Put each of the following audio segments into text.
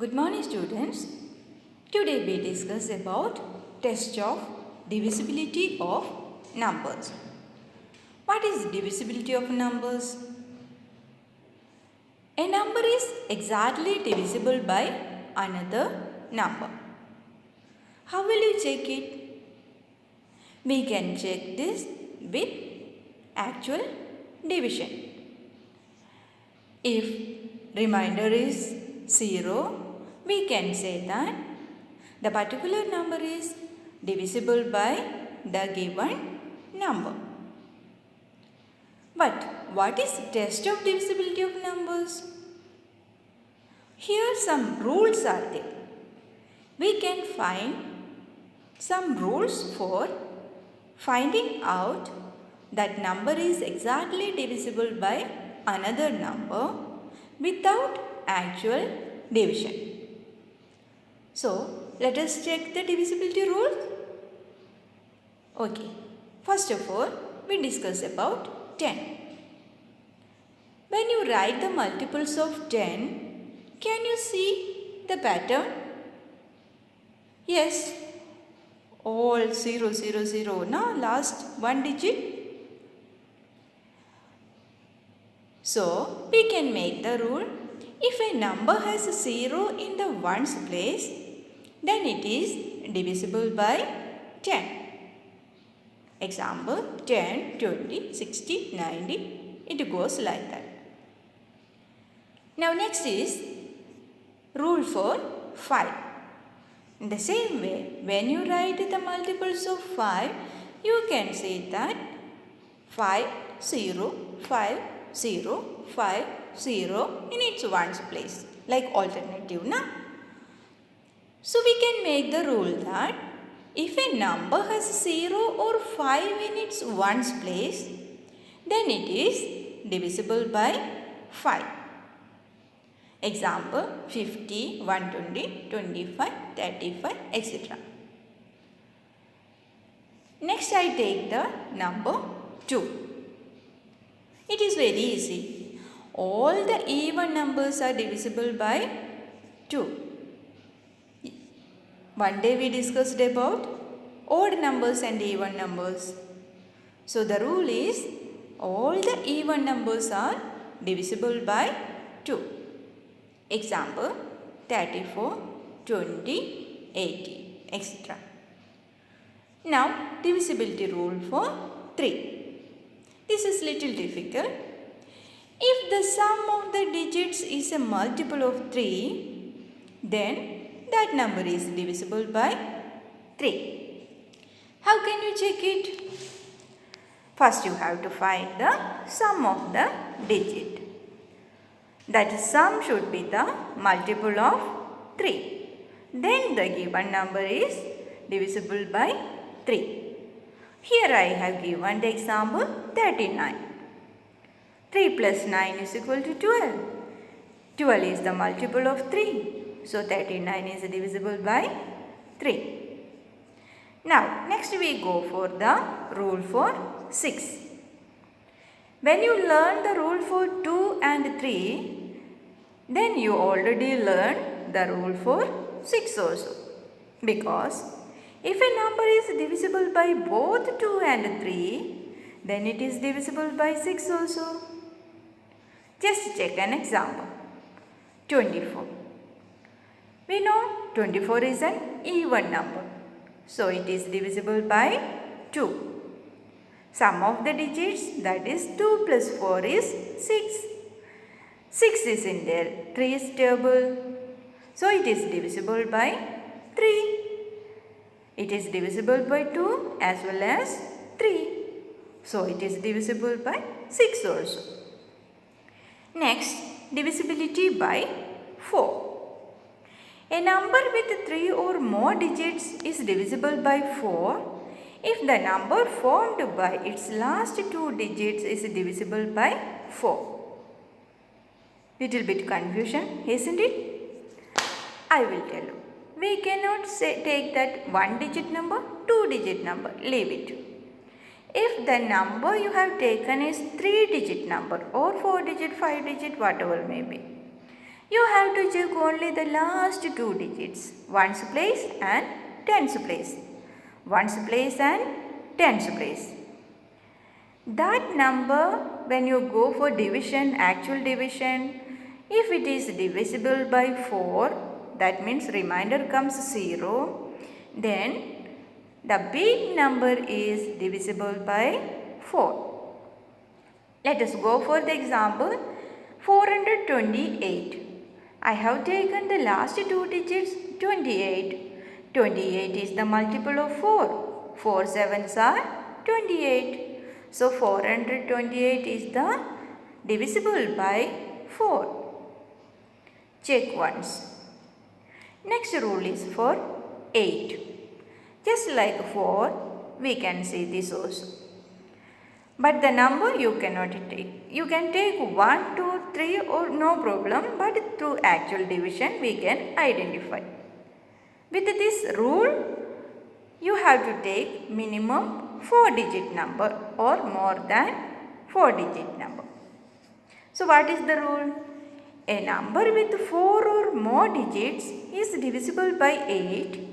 Good morning students. Today we discuss about test of divisibility of numbers. What is divisibility of numbers? A number is exactly divisible by another number. How will you check it? We can check this with actual division. If remainder is 0, we can say that the particular number is divisible by the given number. But what is test of divisibility of numbers? Here some rules are there. We can find some rules for finding out that number is exactly divisible by another number without actual division. So, let us check the divisibility rules. Okay, first of all, we discuss about 10. When you write the multiples of 10, can you see the pattern? Yes, all 0, 0, 0, now last one digit. So, we can make the rule, if a number has a 0 in the ones place, then it is divisible by 10. Example, 10, 20, 60, 90, it goes like that. Now next is rule for 5. In the same way, when you write the multiples of 5, you can say that 5, 0, 5, 0, 5, 0 in its ones place, like alternative, na? So we can make the rule that if a number has 0 or 5 in its ones place, then it is divisible by 5. Example, 50, 120, 25, 35, etc. Next I take the number 2. It is very easy. All the even numbers are divisible by 2. One day we discussed about odd numbers and even numbers. So the rule is all the even numbers are divisible by 2. Example, 34, 20, 80, etc. Now divisibility rule for 3. This is little difficult. If the sum of the digits is a multiple of 3, then that number is divisible by 3. How can you check it? First you have to find the sum of the digit. That sum should be the multiple of 3. Then the given number is divisible by 3. Here I have given the example 39. 3 plus 9 is equal to 12. 12 is the multiple of 3. So 39 is divisible by 3. Now next we go for the rule for 6. When you learn the rule for 2 and 3, then you already learned the rule for 6 also. Because if a number is divisible by both 2 and 3, then it is divisible by 6 also. Just check an example. 24. We know 24 is an even number. So it is divisible by 2. Sum of the digits, that is 2 plus 4 is 6. 6 is in their 3's table. So it is divisible by 3. It is divisible by 2 as well as 3. So it is divisible by 6 also. Next, divisibility by 4. A number with 3 or more digits is divisible by 4 if the number formed by its last 2 digits is divisible by 4. Little bit confusion, isn't it? I will tell you. We cannot take that 1 digit number, 2 digit number, leave it. If the number you have taken is 3 digit number or 4 digit, 5 digit, whatever may be, You have to check only the last two digits, ones place and tens place. Ones place and tens place. That number, when you go for division, actual division, if it is divisible by 4, that means remainder comes 0, then the big number is divisible by 4. Let us go for the example 428. I have taken the last two digits 28. 28 is the multiple of 4. 4 sevens are 28. So 428 is the divisible by 4. Check once. Next rule is for 8. Just like 4, we can see this also. But the number you cannot take. You can take 1, 2, 3 or no problem, but through actual division we can identify. With this rule, you have to take minimum 4-digit number or more than 4-digit number. So what is the rule? A number with 4 or more digits is divisible by 8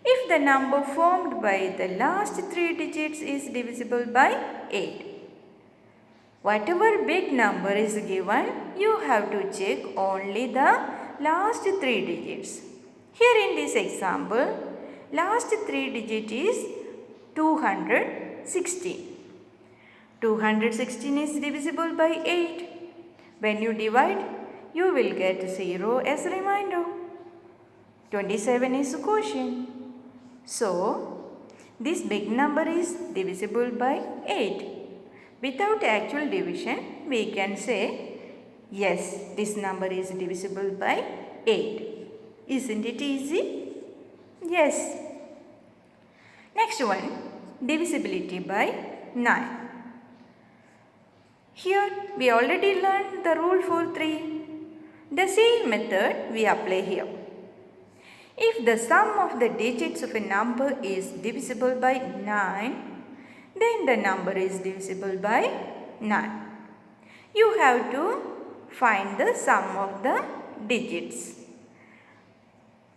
if the number formed by the last 3 digits is divisible by 8. Whatever big number is given, you have to check only the last 3 digits. Here in this example, last 3 digit is 216. 216 is divisible by 8. When you divide, you will get 0 as remainder. 27 is quotient. So, this big number is divisible by 8. Without actual division, we can say, yes, this number is divisible by 8. Isn't it easy? Yes. Next one, divisibility by 9. Here, we already learned the rule for 3. The same method we apply here. If the sum of the digits of a number is divisible by 9, then the number is divisible by 9. You have to find the sum of the digits.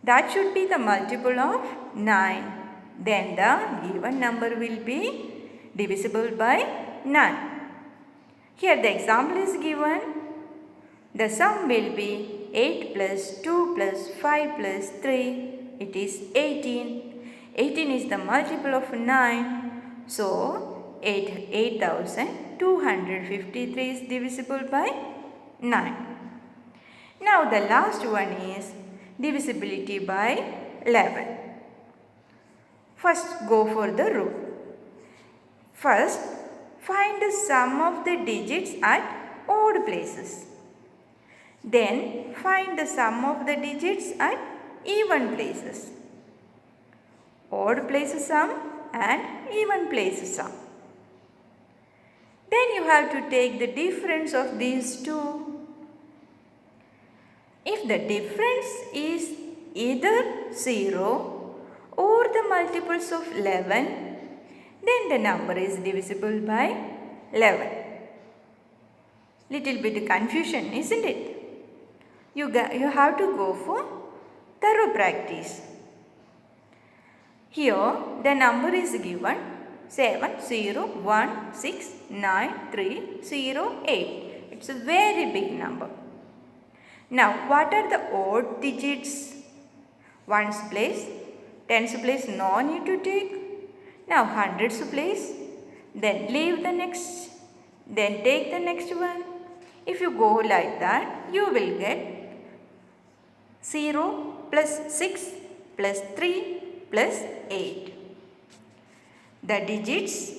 That should be the multiple of 9. Then the given number will be divisible by 9. Here the example is given. The sum will be 8 plus 2 plus 5 plus 3. It is 18. 18 is the multiple of 9. So, 8,253 is divisible by 9. Now, the last one is divisibility by 11. First, go for the rule. First, find the sum of the digits at odd places. Then, find the sum of the digits at even places. Odd place sum and even place sum. Then you have to take the difference of these two. If the difference is either 0 or the multiples of 11, then the number is divisible by 11. Little bit confusion, isn't it? You have to go for thorough practice. Here the number is given 7016938. It's a very big number. Now what are the odd digits? Ones place, tens place, no need to take. Now hundreds place, then leave the next, then take the next one. If you go like that, you will get 0 plus 6 plus 3 plus 8. The digits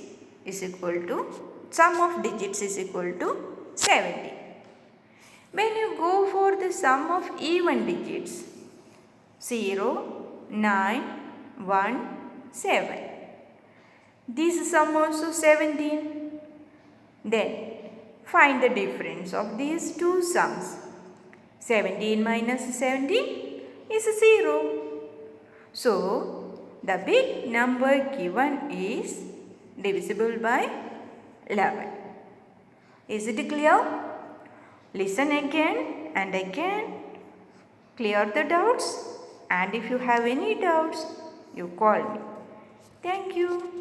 is equal to, sum of digits is equal to 70. When you go for the sum of even digits, 0, 9, 1, 7. This sum also 17. Then find the difference of these two sums. 17 minus 17 is 0. So, the big number given is divisible by 11. Is it clear? Listen again and again Clear the doubts? And if you have any doubts, you call me. Thank you.